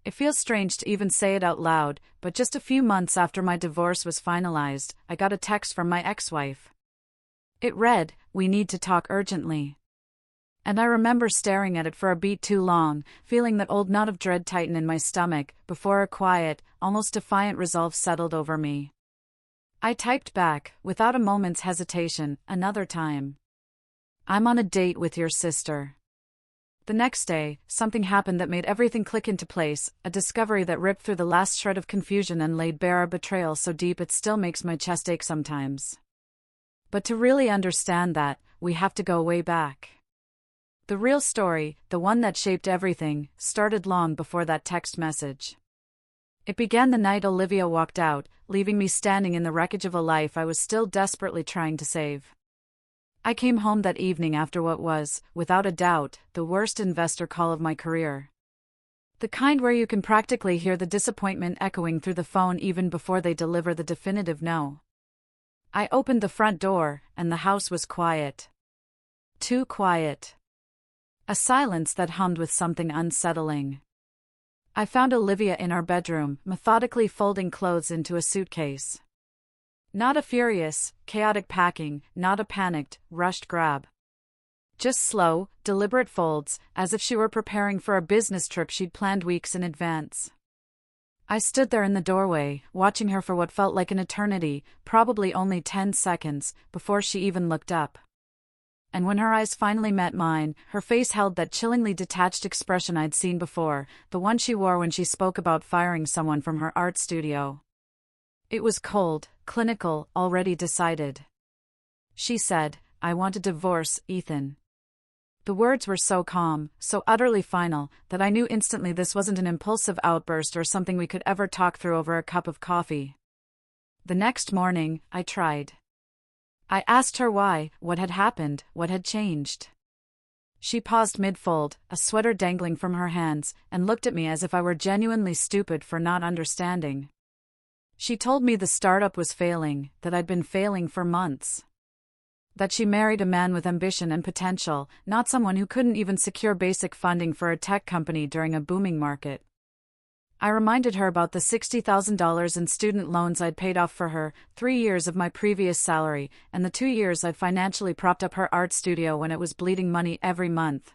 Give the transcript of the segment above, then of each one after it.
It feels strange to even say it out loud, but just a few months after my divorce was finalized, I got a text from my ex-wife. It read, "We need to talk urgently." And I remember staring at it for a beat too long, feeling that old knot of dread tighten in my stomach, before a quiet, almost defiant resolve settled over me. I typed back, without a moment's hesitation, another time. "I'm on a date with your sister." The next day, something happened that made everything click into place, a discovery that ripped through the last shred of confusion and laid bare a betrayal so deep it still makes my chest ache sometimes. But to really understand that, we have to go way back. The real story, the one that shaped everything, started long before that text message. It began the night Olivia walked out, leaving me standing in the wreckage of a life I was still desperately trying to save. I came home that evening after what was, without a doubt, the worst investor call of my career. The kind where you can practically hear the disappointment echoing through the phone even before they deliver the definitive no. I opened the front door, and the house was quiet. Too quiet. A silence that hummed with something unsettling. I found Olivia in our bedroom, methodically folding clothes into a suitcase. Not a furious, chaotic packing, not a panicked, rushed grab. Just slow, deliberate folds, as if she were preparing for a business trip she'd planned weeks in advance. I stood there in the doorway, watching her for what felt like an eternity, probably only 10 seconds, before she even looked up. And when her eyes finally met mine, her face held that chillingly detached expression I'd seen before, the one she wore when she spoke about firing someone from her art studio. It was cold, clinical, already decided. She said, "I want a divorce, Ethan." The words were so calm, so utterly final, that I knew instantly this wasn't an impulsive outburst or something we could ever talk through over a cup of coffee. The next morning, I tried. I asked her why, what had happened, what had changed. She paused mid-fold, a sweater dangling from her hands, and looked at me as if I were genuinely stupid for not understanding. She told me the startup was failing, that I'd been failing for months. That she married a man with ambition and potential, not someone who couldn't even secure basic funding for a tech company during a booming market. I reminded her about the $60,000 in student loans I'd paid off for her, 3 years of my previous salary, and the 2 years I'd financially propped up her art studio when it was bleeding money every month.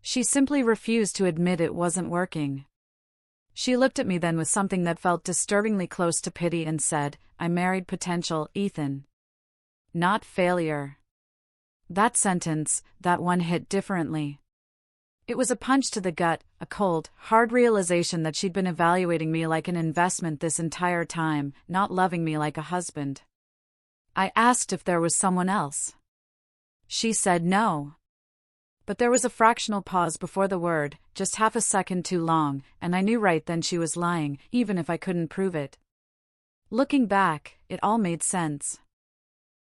She simply refused to admit it wasn't working. She looked at me then with something that felt disturbingly close to pity and said, "I married potential, Ethan. Not failure." That sentence, that one hit differently. It was a punch to the gut, a cold, hard realization that she'd been evaluating me like an investment this entire time, not loving me like a husband. I asked if there was someone else. She said no. But there was a fractional pause before the word, just half a second too long, and I knew right then she was lying, even if I couldn't prove it. Looking back, it all made sense.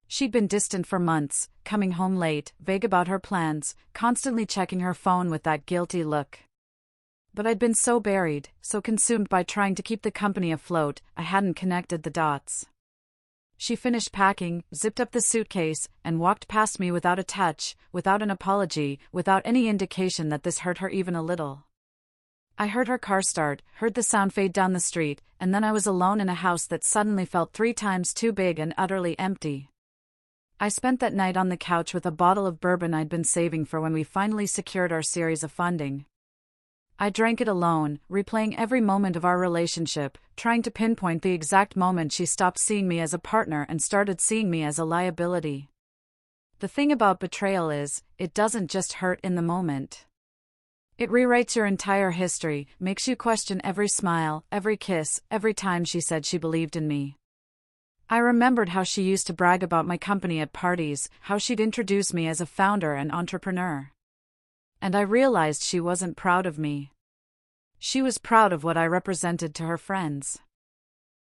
She'd been distant for months, coming home late, vague about her plans, constantly checking her phone with that guilty look. But I'd been so buried, so consumed by trying to keep the company afloat, I hadn't connected the dots. She finished packing, zipped up the suitcase, and walked past me without a touch, without an apology, without any indication that this hurt her even a little. I heard her car start, heard the sound fade down the street, and then I was alone in a house that suddenly felt 3 times too big and utterly empty. I spent that night on the couch with a bottle of bourbon I'd been saving for when we finally secured our series of funding. I drank it alone, replaying every moment of our relationship, trying to pinpoint the exact moment she stopped seeing me as a partner and started seeing me as a liability. The thing about betrayal is, it doesn't just hurt in the moment. It rewrites your entire history, makes you question every smile, every kiss, every time she said she believed in me. I remembered how she used to brag about my company at parties, how she'd introduce me as a founder and entrepreneur. And I realized she wasn't proud of me. She was proud of what I represented to her friends.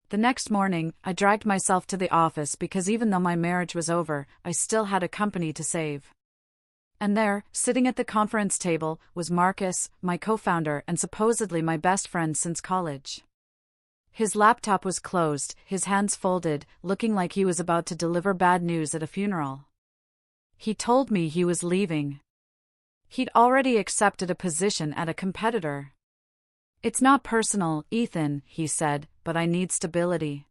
The next morning, I dragged myself to the office because even though my marriage was over, I still had a company to save. And there, sitting at the conference table, was Marcus, my co-founder and supposedly my best friend since college. His laptop was closed, his hands folded, looking like he was about to deliver bad news at a funeral. He told me he was leaving. He'd already accepted a position at a competitor. "It's not personal, Ethan," he said, "but I need stability.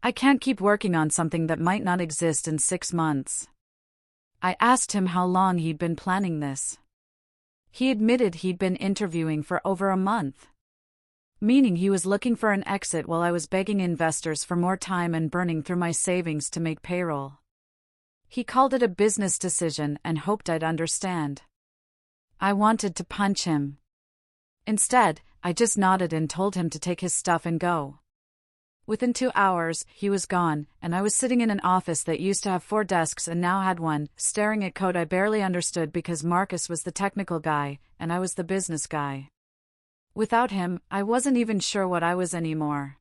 I can't keep working on something that might not exist in 6 months." I asked him how long he'd been planning this. He admitted he'd been interviewing for over a month. Meaning he was looking for an exit while I was begging investors for more time and burning through my savings to make payroll. He called it a business decision and hoped I'd understand. I wanted to punch him. Instead, I just nodded and told him to take his stuff and go. Within 2 hours, he was gone, and I was sitting in an office that used to have 4 desks and now had 1, staring at code I barely understood because Marcus was the technical guy, and I was the business guy. Without him, I wasn't even sure what I was anymore.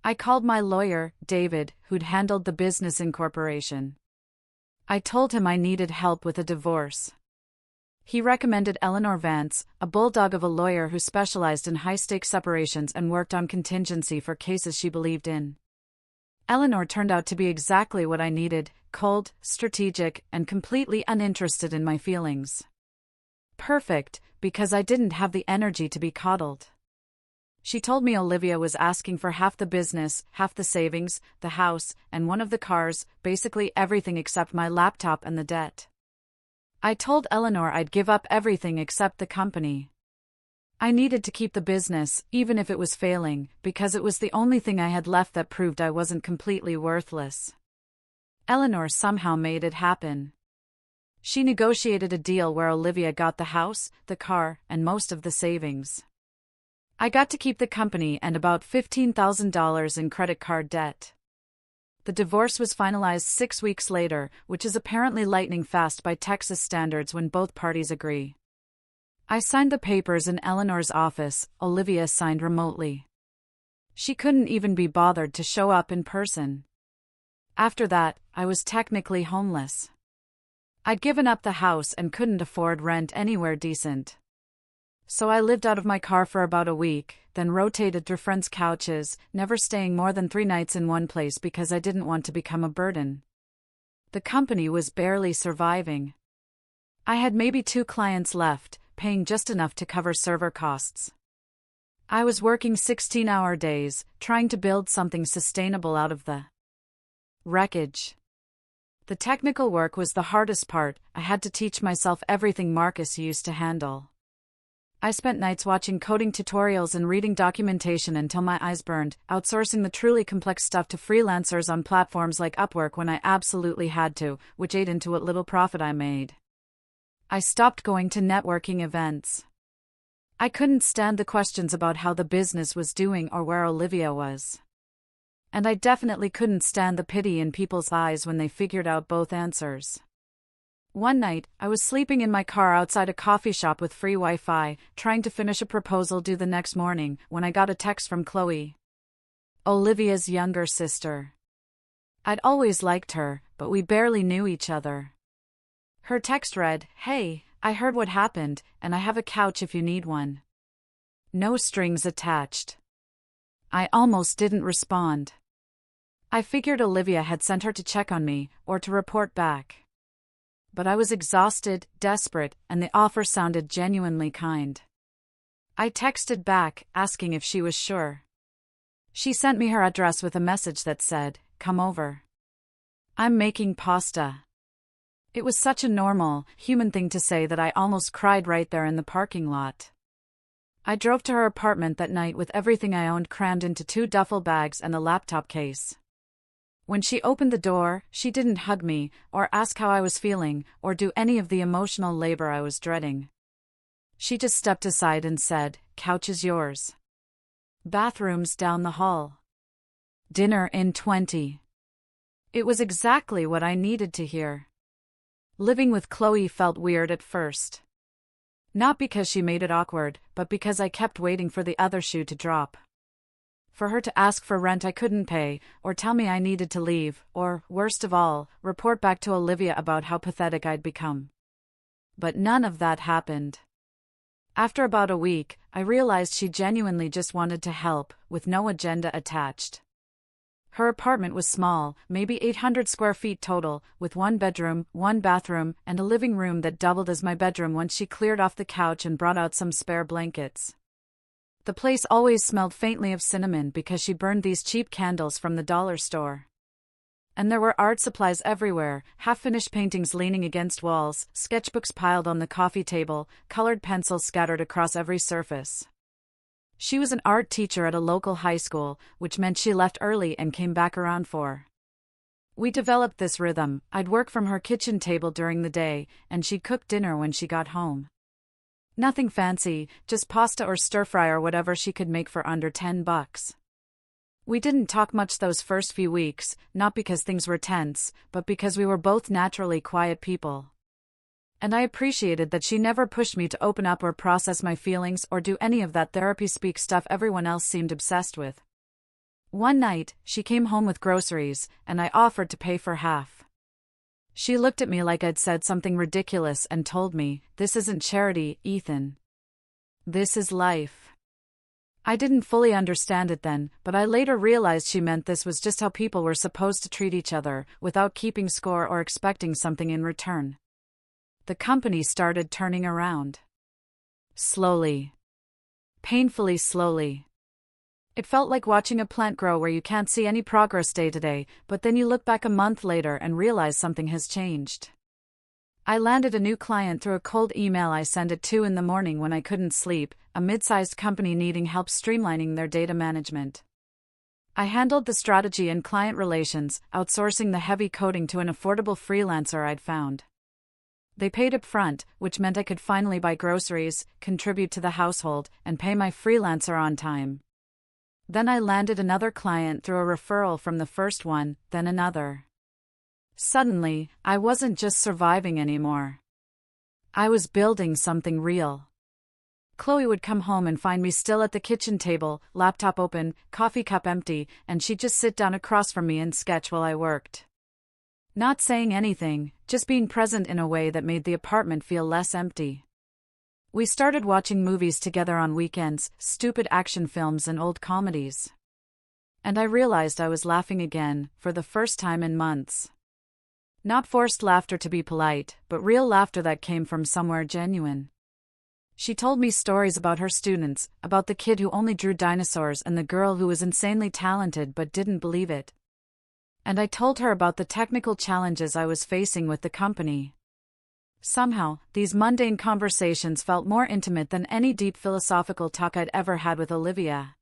I called my lawyer, David, who'd handled the business incorporation. I told him I needed help with a divorce. He recommended Eleanor Vance, a bulldog of a lawyer who specialized in high-stakes separations and worked on contingency for cases she believed in. Eleanor turned out to be exactly what I needed: cold, strategic, and completely uninterested in my feelings. Perfect, because I didn't have the energy to be coddled. She told me Olivia was asking for half the business, half the savings, the house, and one of the cars, basically everything except my laptop and the debt. I told Eleanor I'd give up everything except the company. I needed to keep the business, even if it was failing, because it was the only thing I had left that proved I wasn't completely worthless. Eleanor somehow made it happen. She negotiated a deal where Olivia got the house, the car, and most of the savings. I got to keep the company and about $15,000 in credit card debt. The divorce was finalized 6 weeks later, which is apparently lightning fast by Texas standards when both parties agree. I signed the papers in Eleanor's office. Olivia signed remotely. She couldn't even be bothered to show up in person. After that, I was technically homeless. I'd given up the house and couldn't afford rent anywhere decent. So I lived out of my car for about a week, then rotated through friends' couches, never staying more than 3 nights in one place because I didn't want to become a burden. The company was barely surviving. I had maybe 2 clients left, paying just enough to cover server costs. I was working 16-hour days, trying to build something sustainable out of the wreckage. The technical work was the hardest part. I had to teach myself everything Marcus used to handle. I spent nights watching coding tutorials and reading documentation until my eyes burned, outsourcing the truly complex stuff to freelancers on platforms like Upwork when I absolutely had to, which ate into what little profit I made. I stopped going to networking events. I couldn't stand the questions about how the business was doing or where Olivia was. And I definitely couldn't stand the pity in people's eyes when they figured out both answers. One night, I was sleeping in my car outside a coffee shop with free Wi-Fi, trying to finish a proposal due the next morning, when I got a text from Chloe, Olivia's younger sister. I'd always liked her, but we barely knew each other. Her text read, "Hey, I heard what happened, and I have a couch if you need one. No strings attached." I almost didn't respond. I figured Olivia had sent her to check on me, or to report back. But I was exhausted, desperate, and the offer sounded genuinely kind. I texted back, asking if she was sure. She sent me her address with a message that said, "Come over. I'm making pasta." It was such a normal, human thing to say that I almost cried right there in the parking lot. I drove to her apartment that night with everything I owned crammed into 2 duffel bags and a laptop case. When she opened the door, she didn't hug me, or ask how I was feeling, or do any of the emotional labor I was dreading. She just stepped aside and said, "Couch is yours. Bathrooms down the hall. Dinner in 20. It was exactly what I needed to hear. Living with Chloe felt weird at first. Not because she made it awkward, but because I kept waiting for the other shoe to drop. For her to ask for rent I couldn't pay, or tell me I needed to leave, or, worst of all, report back to Olivia about how pathetic I'd become. But none of that happened. After about a week, I realized she genuinely just wanted to help, with no agenda attached. Her apartment was small, maybe 800 square feet total, with 1 bedroom, 1 bathroom, and a living room that doubled as my bedroom once she cleared off the couch and brought out some spare blankets. The place always smelled faintly of cinnamon because she burned these cheap candles from the dollar store. And there were art supplies everywhere, half-finished paintings leaning against walls, sketchbooks piled on the coffee table, colored pencils scattered across every surface. She was an art teacher at a local high school, which meant she left early and came back around 4. We developed this rhythm. I'd work from her kitchen table during the day, and she'd cook dinner when she got home. Nothing fancy, just pasta or stir-fry or whatever she could make for under $10. We didn't talk much those first few weeks, not because things were tense, but because we were both naturally quiet people. And I appreciated that she never pushed me to open up or process my feelings or do any of that therapy speak stuff everyone else seemed obsessed with. One night, she came home with groceries, and I offered to pay for half. She looked at me like I'd said something ridiculous and told me, "This isn't charity, Ethan. This is life." I didn't fully understand it then, but I later realized she meant this was just how people were supposed to treat each other, without keeping score or expecting something in return. The company started turning around. Slowly. Painfully slowly. It felt like watching a plant grow where you can't see any progress day to day, but then you look back a month later and realize something has changed. I landed a new client through a cold email I sent at 2 in the morning when I couldn't sleep, a mid-sized company needing help streamlining their data management. I handled the strategy and client relations, outsourcing the heavy coding to an affordable freelancer I'd found. They paid up front, which meant I could finally buy groceries, contribute to the household, and pay my freelancer on time. Then I landed another client through a referral from the first one, then another. Suddenly, I wasn't just surviving anymore. I was building something real. Chloe would come home and find me still at the kitchen table, laptop open, coffee cup empty, and she'd just sit down across from me and sketch while I worked. Not saying anything, just being present in a way that made the apartment feel less empty. We started watching movies together on weekends, stupid action films and old comedies. And I realized I was laughing again, for the first time in months. Not forced laughter to be polite, but real laughter that came from somewhere genuine. She told me stories about her students, about the kid who only drew dinosaurs and the girl who was insanely talented but didn't believe it. And I told her about the technical challenges I was facing with the company. Somehow, these mundane conversations felt more intimate than any deep philosophical talk I'd ever had with Olivia.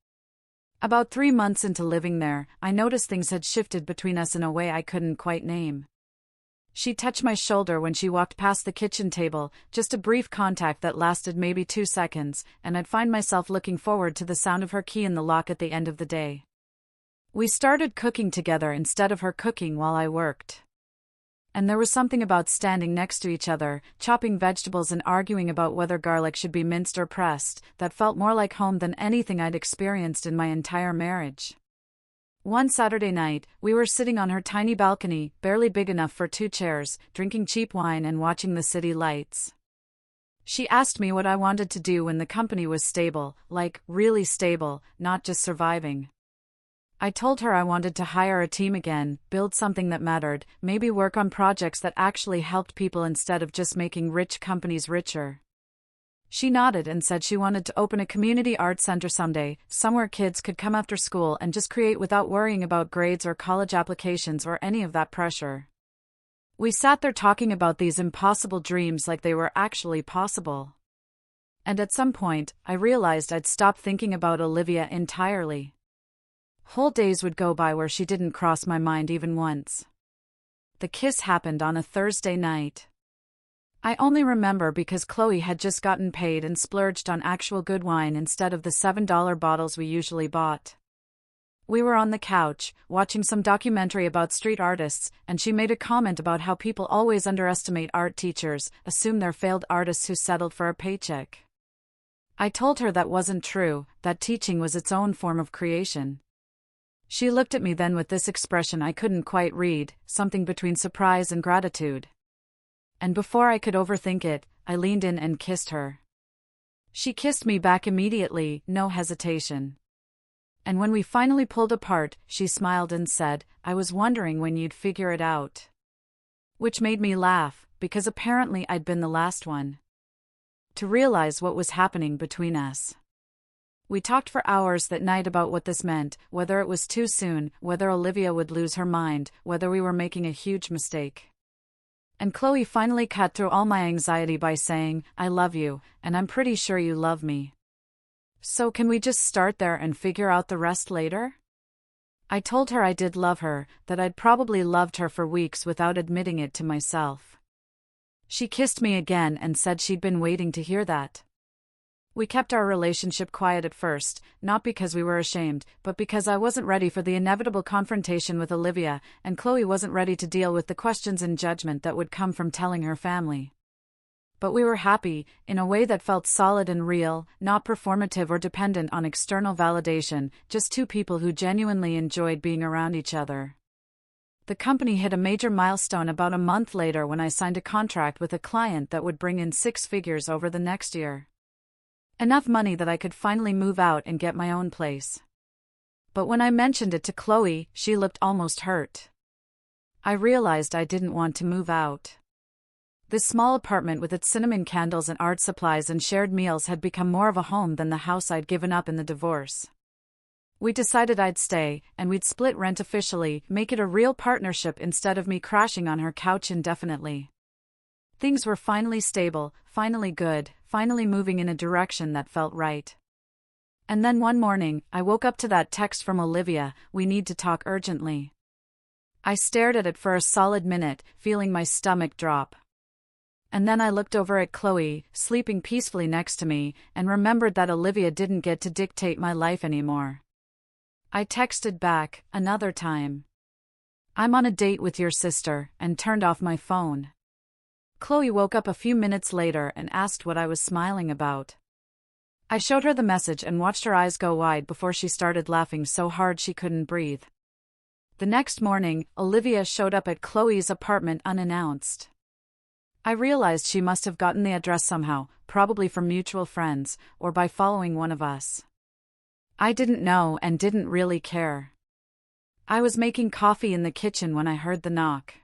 About 3 months into living there, I noticed things had shifted between us in a way I couldn't quite name. She touched my shoulder when she walked past the kitchen table, just a brief contact that lasted maybe 2 seconds, and I'd find myself looking forward to the sound of her key in the lock at the end of the day. We started cooking together instead of her cooking while I worked. And there was something about standing next to each other, chopping vegetables and arguing about whether garlic should be minced or pressed, that felt more like home than anything I'd experienced in my entire marriage. One Saturday night, we were sitting on her tiny balcony, barely big enough for 2 chairs, drinking cheap wine and watching the city lights. She asked me what I wanted to do when the company was stable, like, really stable, not just surviving. I told her I wanted to hire a team again, build something that mattered, maybe work on projects that actually helped people instead of just making rich companies richer. She nodded and said she wanted to open a community art center someday, somewhere kids could come after school and just create without worrying about grades or college applications or any of that pressure. We sat there talking about these impossible dreams like they were actually possible. And at some point, I realized I'd stopped thinking about Olivia entirely. Whole days would go by where she didn't cross my mind even once. The kiss happened on a Thursday night. I only remember because Chloe had just gotten paid and splurged on actual good wine instead of the $7 bottles we usually bought. We were on the couch, watching some documentary about street artists, and she made a comment about how people always underestimate art teachers, assume they're failed artists who settled for a paycheck. I told her that wasn't true, that teaching was its own form of creation. She looked at me then with this expression I couldn't quite read, something between surprise and gratitude. And before I could overthink it, I leaned in and kissed her. She kissed me back immediately, no hesitation. And when we finally pulled apart, she smiled and said, "I was wondering when you'd figure it out." Which made me laugh, because apparently I'd been the last one to realize what was happening between us. We talked for hours that night about what this meant, whether it was too soon, whether Olivia would lose her mind, whether we were making a huge mistake. And Chloe finally cut through all my anxiety by saying, "I love you, and I'm pretty sure you love me. So can we just start there and figure out the rest later?" I told her I did love her, that I'd probably loved her for weeks without admitting it to myself. She kissed me again and said she'd been waiting to hear that. We kept our relationship quiet at first, not because we were ashamed, but because I wasn't ready for the inevitable confrontation with Olivia, and Chloe wasn't ready to deal with the questions and judgment that would come from telling her family. But we were happy, in a way that felt solid and real, not performative or dependent on external validation, just two people who genuinely enjoyed being around each other. The company hit a major milestone about a month later when I signed a contract with a client that would bring in 6 figures over the next year. Enough money that I could finally move out and get my own place. But when I mentioned it to Chloe, she looked almost hurt. I realized I didn't want to move out. This small apartment with its cinnamon candles and art supplies and shared meals had become more of a home than the house I'd given up in the divorce. We decided I'd stay, and we'd split rent officially, make it a real partnership instead of me crashing on her couch indefinitely. Things were finally stable, finally good, finally moving in a direction that felt right. And then one morning, I woke up to that text from Olivia, "We need to talk urgently." I stared at it for a solid minute, feeling my stomach drop. And then I looked over at Chloe, sleeping peacefully next to me, and remembered that Olivia didn't get to dictate my life anymore. I texted back, "Another time. I'm on a date with your sister," and turned off my phone. Chloe woke up a few minutes later and asked what I was smiling about. I showed her the message and watched her eyes go wide before she started laughing so hard she couldn't breathe. The next morning, Olivia showed up at Chloe's apartment unannounced. I realized she must have gotten the address somehow, probably from mutual friends, or by following one of us. I didn't know and didn't really care. I was making coffee in the kitchen when I heard the knock.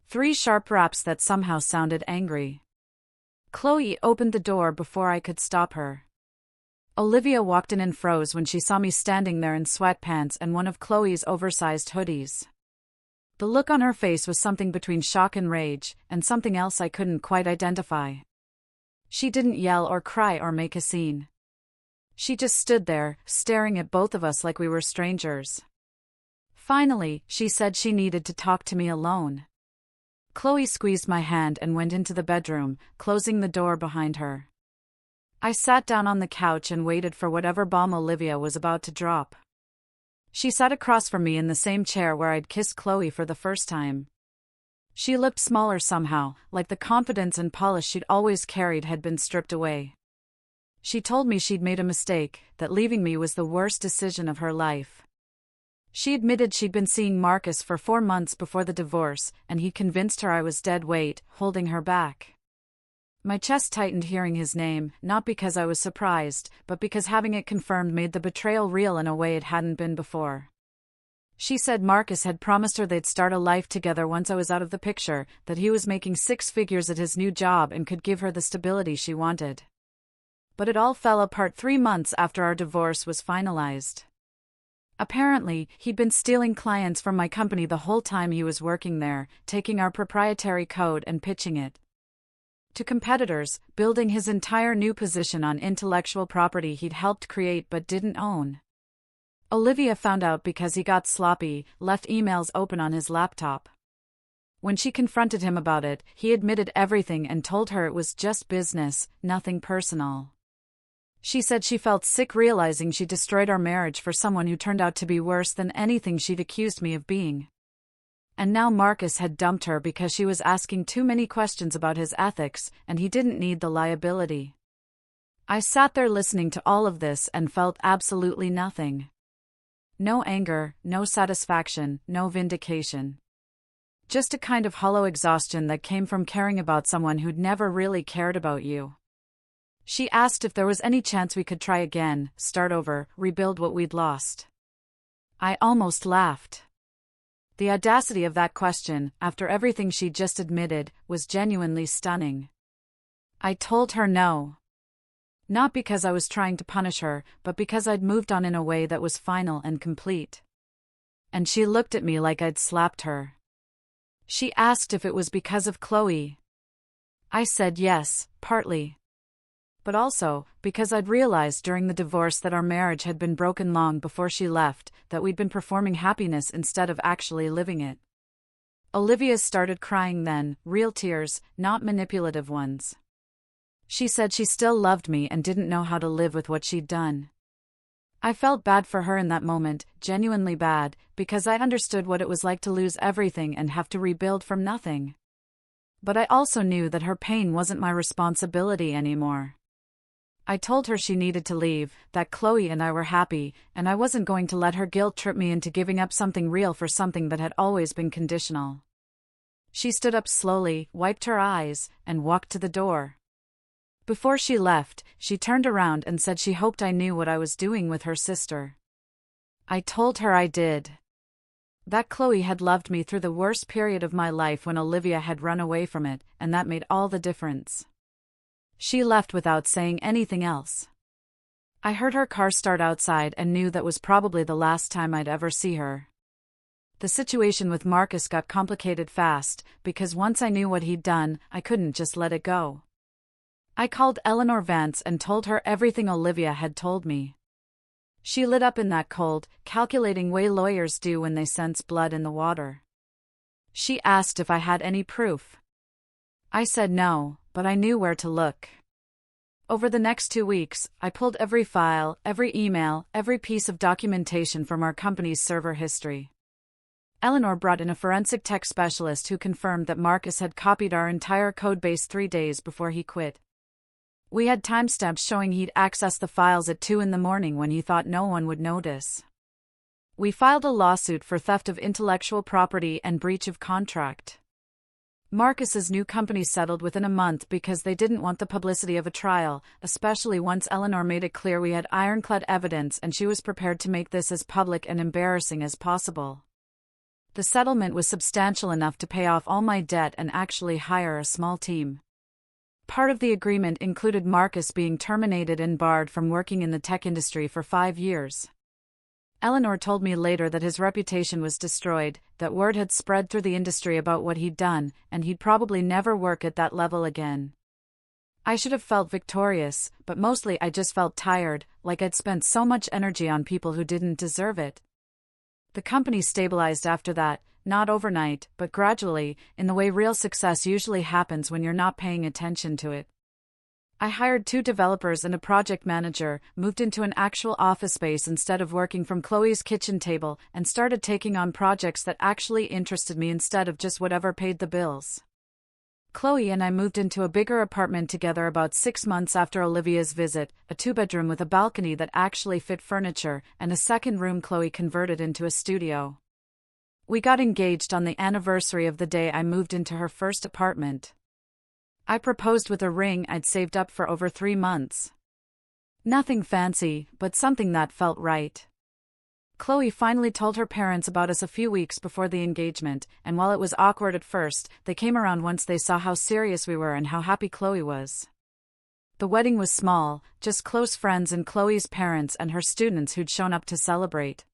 3 sharp raps that somehow sounded angry. Chloe opened the door before I could stop her. Olivia walked in and froze when she saw me standing there in sweatpants and one of Chloe's oversized hoodies. The look on her face was something between shock and rage, and something else I couldn't quite identify. She didn't yell or cry or make a scene. She just stood there, staring at both of us like we were strangers. Finally, she said she needed to talk to me alone. Chloe squeezed my hand and went into the bedroom, closing the door behind her. I sat down on the couch and waited for whatever bomb Olivia was about to drop. She sat across from me in the same chair where I'd kissed Chloe for the first time. She looked smaller somehow, like the confidence and polish she'd always carried had been stripped away. She told me she'd made a mistake, that leaving me was the worst decision of her life. She admitted she'd been seeing Marcus for 4 months before the divorce, and he'd convinced her I was dead weight, holding her back. My chest tightened hearing his name, not because I was surprised, but because having it confirmed made the betrayal real in a way it hadn't been before. She said Marcus had promised her they'd start a life together once I was out of the picture, that he was making 6 figures at his new job and could give her the stability she wanted. But it all fell apart 3 months after our divorce was finalized. Apparently, he'd been stealing clients from my company the whole time he was working there, taking our proprietary code and pitching it to competitors, building his entire new position on intellectual property he'd helped create but didn't own. Olivia found out because he got sloppy, left emails open on his laptop. When she confronted him about it, he admitted everything and told her it was just business, nothing personal. She said she felt sick realizing she destroyed our marriage for someone who turned out to be worse than anything she'd accused me of being. And now Marcus had dumped her because she was asking too many questions about his ethics, and he didn't need the liability. I sat there listening to all of this and felt absolutely nothing. No anger, no satisfaction, no vindication. Just a kind of hollow exhaustion that came from caring about someone who'd never really cared about you. She asked if there was any chance we could try again, start over, rebuild what we'd lost. I almost laughed. The audacity of that question, after everything she'd just admitted, was genuinely stunning. I told her no. Not because I was trying to punish her, but because I'd moved on in a way that was final and complete. And she looked at me like I'd slapped her. She asked if it was because of Chloe. I said yes, partly. But also, because I'd realized during the divorce that our marriage had been broken long before she left, that we'd been performing happiness instead of actually living it. Olivia started crying then, real tears, not manipulative ones. She said she still loved me and didn't know how to live with what she'd done. I felt bad for her in that moment, genuinely bad, because I understood what it was like to lose everything and have to rebuild from nothing. But I also knew that her pain wasn't my responsibility anymore. I told her she needed to leave, that Chloe and I were happy, and I wasn't going to let her guilt trip me into giving up something real for something that had always been conditional. She stood up slowly, wiped her eyes, and walked to the door. Before she left, she turned around and said she hoped I knew what I was doing with her sister. I told her I did. That Chloe had loved me through the worst period of my life when Olivia had run away from it, and that made all the difference. She left without saying anything else. I heard her car start outside and knew that was probably the last time I'd ever see her. The situation with Marcus got complicated fast, because once I knew what he'd done, I couldn't just let it go. I called Eleanor Vance and told her everything Olivia had told me. She lit up in that cold, calculating way lawyers do when they sense blood in the water. She asked if I had any proof. I said no, but I knew where to look. Over the next 2 weeks, I pulled every file, every email, every piece of documentation from our company's server history. Eleanor brought in a forensic tech specialist who confirmed that Marcus had copied our entire codebase 3 days before he quit. We had timestamps showing he'd accessed the files at 2 in the morning when he thought no one would notice. We filed a lawsuit for theft of intellectual property and breach of contract. Marcus's new company settled within a month because they didn't want the publicity of a trial, especially once Eleanor made it clear we had ironclad evidence and she was prepared to make this as public and embarrassing as possible. The settlement was substantial enough to pay off all my debt and actually hire a small team. Part of the agreement included Marcus being terminated and barred from working in the tech industry for 5 years. Eleanor told me later that his reputation was destroyed, that word had spread through the industry about what he'd done, and he'd probably never work at that level again. I should have felt victorious, but mostly I just felt tired, like I'd spent so much energy on people who didn't deserve it. The company stabilized after that, not overnight, but gradually, in the way real success usually happens when you're not paying attention to it. I hired 2 developers and a project manager, moved into an actual office space instead of working from Chloe's kitchen table, and started taking on projects that actually interested me instead of just whatever paid the bills. Chloe and I moved into a bigger apartment together about 6 months after Olivia's visit, a 2-bedroom with a balcony that actually fit furniture, and a second room Chloe converted into a studio. We got engaged on the anniversary of the day I moved into her first apartment. I proposed with a ring I'd saved up for over 3 months. Nothing fancy, but something that felt right. Chloe finally told her parents about us a few weeks before the engagement, and while it was awkward at first, they came around once they saw how serious we were and how happy Chloe was. The wedding was small, just close friends and Chloe's parents and her students who'd shown up to celebrate.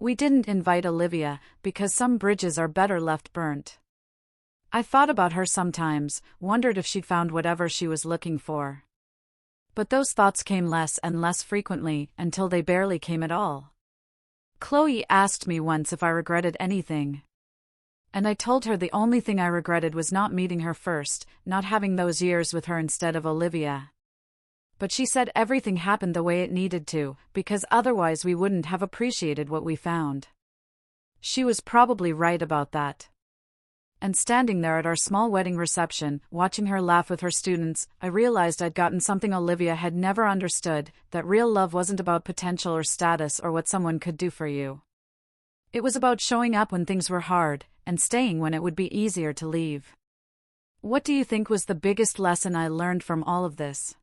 We didn't invite Olivia, because some bridges are better left burnt. I thought about her sometimes, wondered if she'd found whatever she was looking for. But those thoughts came less and less frequently, until they barely came at all. Chloe asked me once if I regretted anything. And I told her the only thing I regretted was not meeting her first, not having those years with her instead of Olivia. But she said everything happened the way it needed to, because otherwise we wouldn't have appreciated what we found. She was probably right about that. And standing there at our small wedding reception, watching her laugh with her students, I realized I'd gotten something Olivia had never understood, that real love wasn't about potential or status or what someone could do for you. It was about showing up when things were hard, and staying when it would be easier to leave. What do you think was the biggest lesson I learned from all of this?